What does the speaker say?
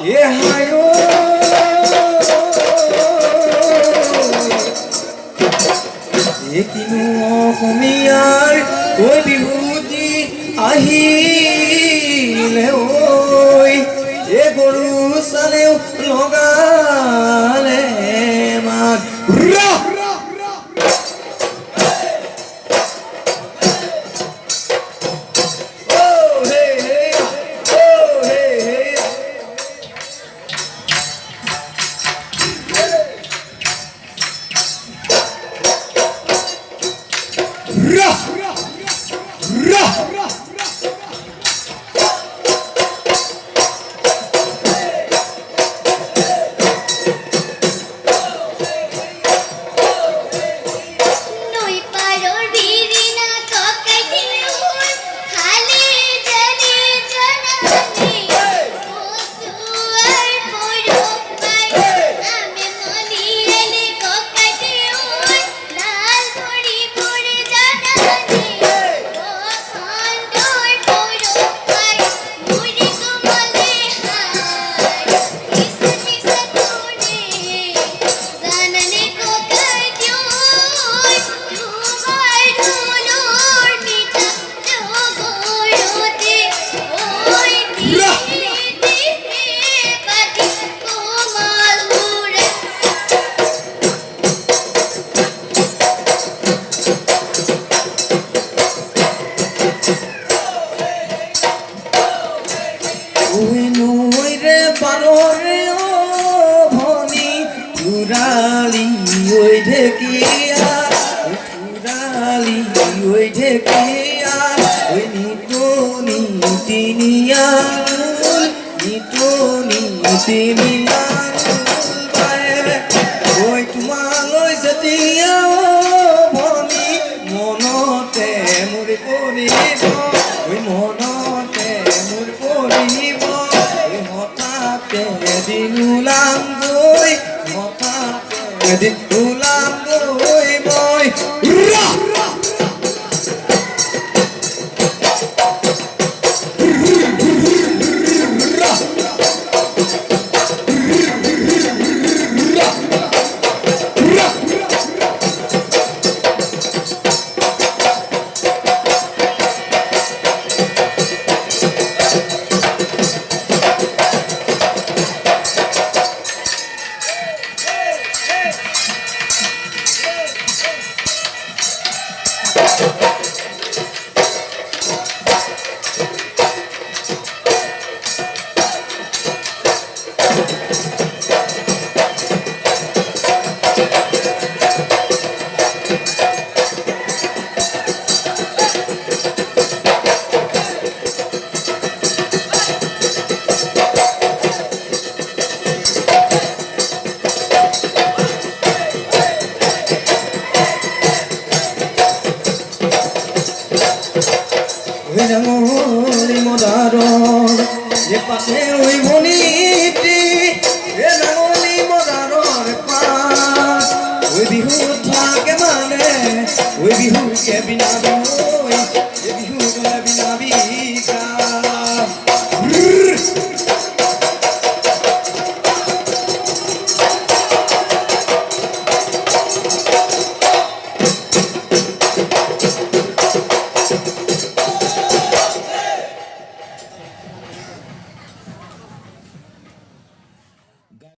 এ হায় এ কিনো অসমীয়াৰ ঐ বিহুতি আহিলে ঐ এ গৰু চালেও লগালে মাত পানরে ও ভনি চুরালি ওই ঢেকিয়া চুরালি ওই ঢেকিয়া ওই নিতনি তিনিয়া নিতনি তিনিয়া ওই তোমালৈ যেতিয়া ভনি মনতে মোৰ পৰিব ওই মনতে মোৰ পৰিব দিন উলাম গৈ হঠাতে দিন উলাম গৈ মই Namoli modaro, ye pase oi boniti, ye namoli modaro re pa, oi bihu thake mane, oi bihu ke bina